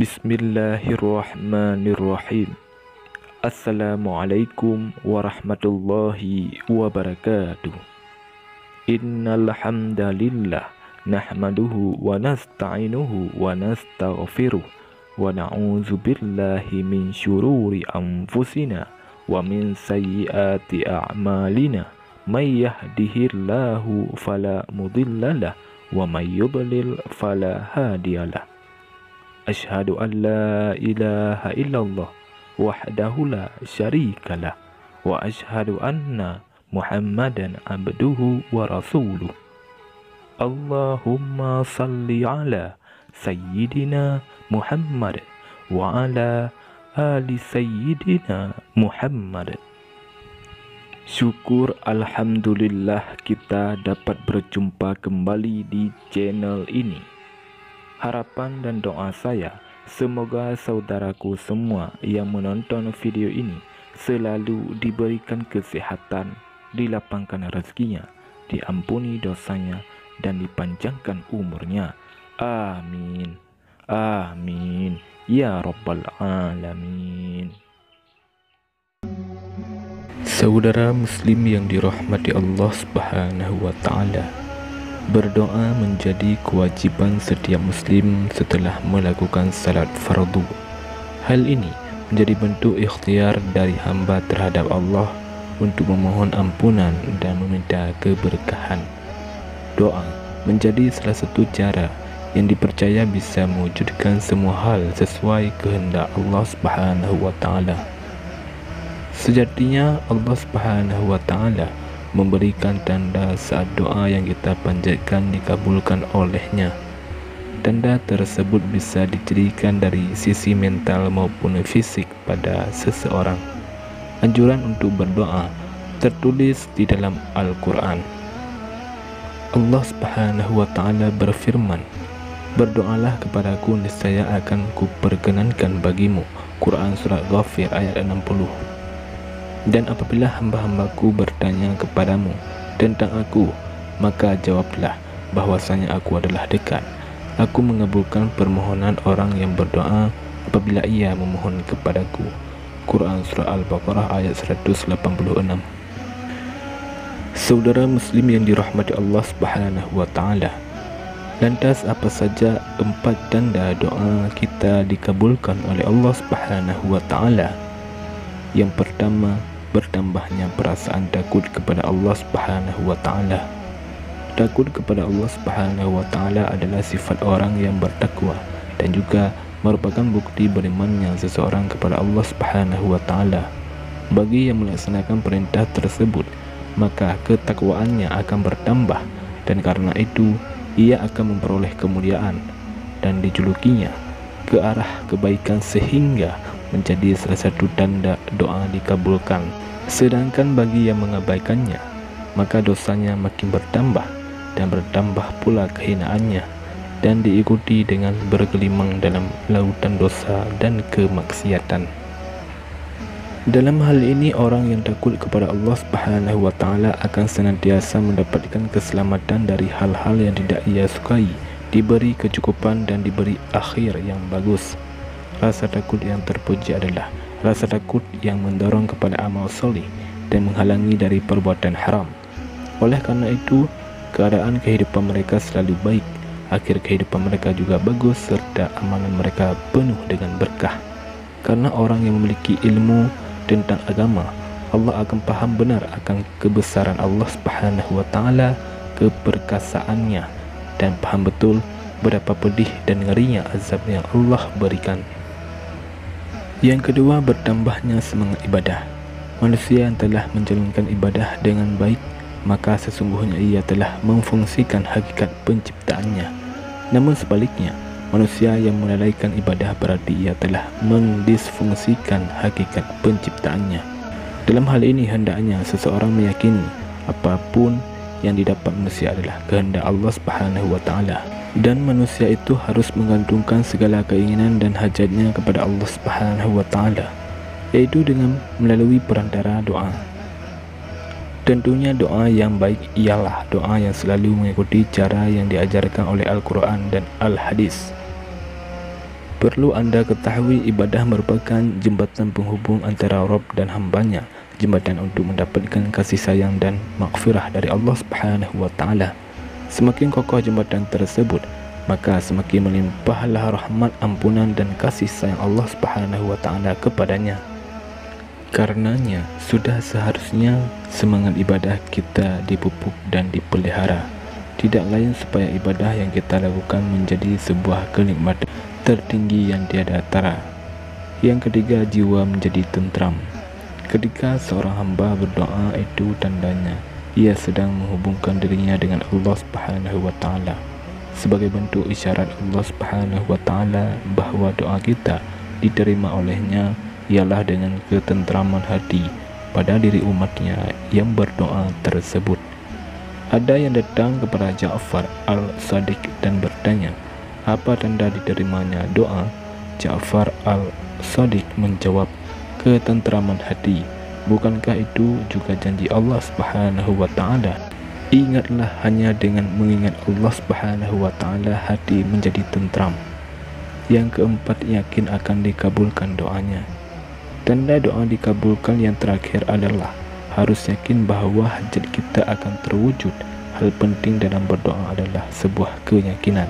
Bismillahirrahmanirrahim. Assalamualaikum warahmatullahi wabarakatuh. Innal hamdalillah nahmaduhu wa nasta'inuhu wa nastaghfiruh wa na'udzu billahi min syururi anfusina wa min sayyiati a'malina. May yahdihillahu fala mudhillalah wa may yudlil fala hadiyalah. Asyhadu an la ilaha illallah wahdahu la syarikalah wa asyhadu anna Muhammadan abduhu wa rasuluh. Allahumma salli ala sayyidina Muhammad wa ala ali sayyidina Muhammad. Syukur alhamdulillah kita dapat berjumpa kembali di channel ini. Harapan dan doa saya, semoga saudaraku semua yang menonton video ini selalu diberikan kesehatan, dilapangkan rezekinya, diampuni dosanya, dan dipanjangkan umurnya. Amin. Amin. Ya Rabbal Alamin. Saudara muslim yang dirahmati Allah Subhanahu wa Ta'ala, berdoa menjadi kewajiban setiap muslim setelah melakukan salat fardu. Hal ini menjadi bentuk ikhtiar dari hamba terhadap Allah untuk memohon ampunan dan meminta keberkahan. Doa menjadi salah satu cara yang dipercaya bisa mewujudkan semua hal sesuai kehendak Allah Subhanahu wa Ta'ala. Sejatinya Allah Subhanahu wa Ta'ala memberikan tanda saat doa yang kita panjatkan dikabulkan olehnya. Tanda tersebut bisa dijadikan dari sisi mental maupun fisik pada seseorang. Anjuran untuk berdoa tertulis di dalam Al-Quran. Allah Subhanahu wa Ta'ala berfirman, "Berdoalah kepadaku, niscaya akan kuperkenankan bagimu." Quran Surat Ghafir ayat 60. Dan apabila hamba-hambaku bertanya kepadamu tentang aku, maka jawablah bahwasanya aku adalah dekat. Aku mengabulkan permohonan orang yang berdoa apabila ia memohon kepadaku. Quran Surah Al-Baqarah ayat 186. Saudara muslim yang dirahmati Allah Subhanahu wa Ta'ala, lantas apa saja 4 tanda doa kita dikabulkan oleh Allah Subhanahu wa Ta'ala? Yang pertama, bertambahnya perasaan takut kepada Allah Subhanahu wa Ta'ala. Takut kepada Allah Subhanahu wa Ta'ala adalah sifat orang yang bertakwa dan juga merupakan bukti berimannya seseorang kepada Allah Subhanahu wa Ta'ala. Bagi yang melaksanakan perintah tersebut, maka ketakwaannya akan bertambah, dan karena itu ia akan memperoleh kemuliaan dan dijulukinya ke arah kebaikan sehingga menjadi salah satu tanda doa dikabulkan. Sedangkan bagi yang mengabaikannya, maka dosanya makin bertambah dan bertambah pula kehinaannya, dan diikuti dengan bergelimang dalam lautan dosa dan kemaksiatan. Dalam hal ini, orang yang takut kepada Allah Subhanahu wa Ta'ala akan senantiasa mendapatkan keselamatan dari hal-hal yang tidak ia sukai, diberi kecukupan dan diberi akhir yang bagus. Rasa takut yang terpuji adalah rasa takut yang mendorong kepada amal soleh dan menghalangi dari perbuatan haram. Oleh karena itu, keadaan kehidupan mereka selalu baik, akhir kehidupan mereka juga bagus, serta amalan mereka penuh dengan berkah. Karena orang yang memiliki ilmu tentang agama, Allah akan paham benar akan kebesaran Allah Subhanahu wa Ta'ala, keperkasaannya, dan paham betul betapa pedih dan ngerinya azab yang Allah berikan. Yang kedua, bertambahnya semangat ibadah. Manusia yang telah menjalankan ibadah dengan baik, maka sesungguhnya ia telah memfungsikan hakikat penciptaannya. Namun sebaliknya, manusia yang melalaikan ibadah berarti ia telah mendisfungsikan hakikat penciptaannya. Dalam hal ini, hendaknya seseorang meyakini apapun yang didapat manusia adalah kehendak Allah Subhanahu wa Ta'ala, dan manusia itu harus menggantungkan segala keinginan dan hajatnya kepada Allah Subhanahu wa Ta'ala, yaitu dengan melalui perantara doa. Tentunya doa yang baik ialah doa yang selalu mengikuti cara yang diajarkan oleh Al-Quran dan Al-Hadis. Perlu Anda ketahui, ibadah merupakan jembatan penghubung antara Rabb dan hambanya, jembatan untuk mendapatkan kasih sayang dan maghfirah dari Allah Subhanahu wa Ta'ala. Semakin kokoh jembatan tersebut, maka semakin melimpahlah rahmat, ampunan dan kasih sayang Allah Subhanahu wa Ta'ala kepadanya. Karenanya, sudah seharusnya semangat ibadah kita dipupuk dan dipelihara. Tidak lain supaya ibadah yang kita lakukan menjadi sebuah kenikmatan tertinggi yang tiada tara. Yang ketiga, jiwa menjadi tentram. Ketika seorang hamba berdoa, itu tandanya ia sedang menghubungkan dirinya dengan Allah Subhanahu wa Ta'ala. Sebagai bentuk isyarat Allah Subhanahu wa Ta'ala bahwa doa kita diterima olehnya ialah dengan ketentraman hati pada diri umatnya yang berdoa tersebut. Ada yang datang kepada Ja'far al-Sadiq dan bertanya, apa tanda diterimanya doa? Ja'far al-Sadiq menjawab, ketentraman hati. Bukankah itu juga janji Allah Subhanahu wa Ta'ala? Ingatlah, hanya dengan mengingat Allah Subhanahu wa Ta'ala hati menjadi tentram. Yang keempat, yakin akan dikabulkan doanya. Tanda doa dikabulkan yang terakhir adalah harus yakin bahwa hajat kita akan terwujud. Hal penting dalam berdoa adalah sebuah keyakinan.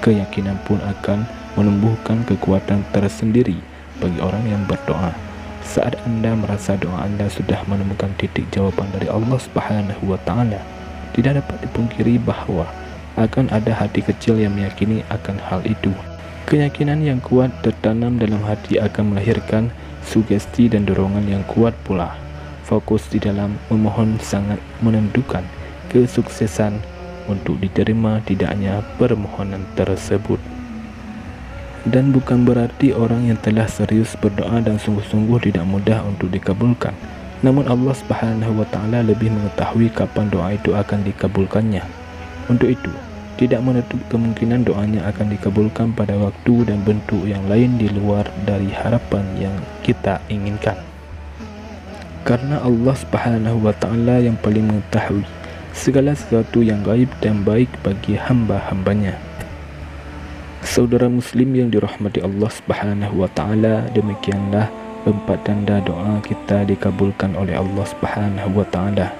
Keyakinan pun akan menumbuhkan kekuatan tersendiri bagi orang yang berdoa. Saat Anda merasa doa Anda sudah menemukan titik jawaban dari Allah Subhanahu wa Ta'ala, tidak dapat dipungkiri bahwa akan ada hati kecil yang meyakini akan hal itu. Keyakinan yang kuat tertanam dalam hati akan melahirkan sugesti dan dorongan yang kuat pula. Fokus di dalam memohon sangat menentukan kesuksesan untuk diterima tidaknya permohonan tersebut. Dan bukan berarti orang yang telah serius berdoa dan sungguh-sungguh tidak mudah untuk dikabulkan. Namun Allah Subhanahu wa Ta'ala lebih mengetahui kapan doa itu akan dikabulkannya. Untuk itu, tidak menutup kemungkinan doanya akan dikabulkan pada waktu dan bentuk yang lain di luar dari harapan yang kita inginkan. Karena Allah Subhanahu wa Ta'ala yang paling mengetahui segala sesuatu yang gaib dan baik bagi hamba-hambanya. Saudara muslim yang dirahmati Allah Subhanahu wa Ta'ala, demikianlah 4 tanda doa kita dikabulkan oleh Allah Subhanahu wa Ta'ala.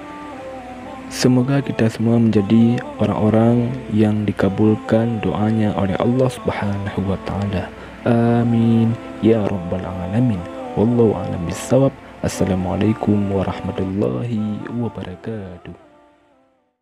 Semoga kita semua menjadi orang-orang yang dikabulkan doanya oleh Allah Subhanahu wa Ta'ala. Amin ya rabbal alamin. Wallahu a'lam bissawab. Assalamualaikum warahmatullahi wabarakatuh.